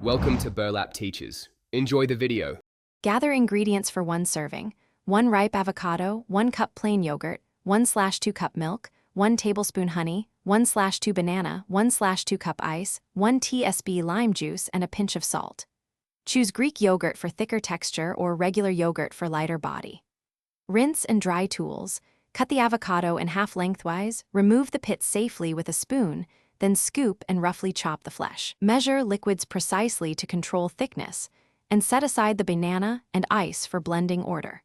Welcome to Burlap Teachers. Enjoy the video. Gather ingredients for one serving: 1 ripe avocado, 1 cup plain yogurt, 1/2 cup milk, 1 tablespoon honey, 1/2 banana, 1/2 cup ice, 1 tsp lime juice, and a pinch of salt. Choose Greek yogurt for thicker texture or regular yogurt for lighter body. Rinse and dry tools. Cut the avocado in half lengthwise, remove the pits safely with a spoon, then scoop and roughly chop the flesh. Measure liquids precisely to control thickness, and set aside the banana and ice for blending order.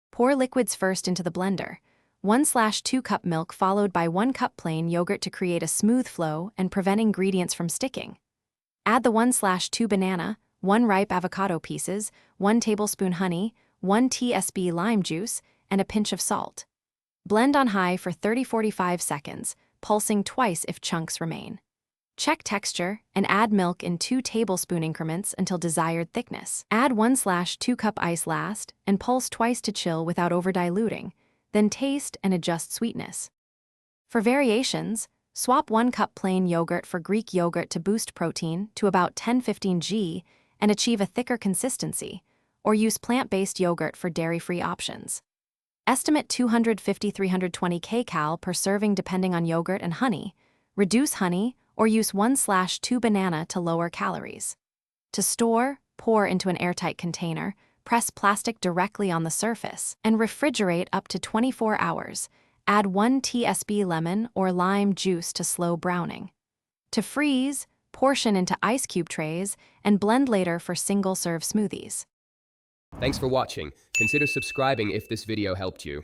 Pour liquids first into the blender. 1/2 cup milk followed by 1 cup plain yogurt to create a smooth flow and prevent ingredients from sticking. Add the 1/2 banana, 1 ripe avocado pieces, 1 tablespoon honey, 1 tsp lime juice, and a pinch of salt. Blend on high for 30–45 seconds, pulsing twice if chunks remain. Check texture and add milk in 2 tablespoon increments until desired thickness. Add 1/2 cup ice last and pulse twice to chill without over-diluting, then taste and adjust sweetness. For variations, swap 1 cup plain yogurt for Greek yogurt to boost protein to about 10–15 g and achieve a thicker consistency, or use plant-based yogurt for dairy-free options. Estimate 250–320 kcal per serving depending on yogurt and honey. Reduce honey or use 1/2 banana to lower calories. To store, pour into an airtight container, press plastic directly on the surface, and refrigerate up to 24 hours. Add 1 tsp lemon or lime juice to slow browning. To freeze, portion into ice cube trays and blend later for single-serve smoothies. Thanks for watching. Consider subscribing if this video helped you.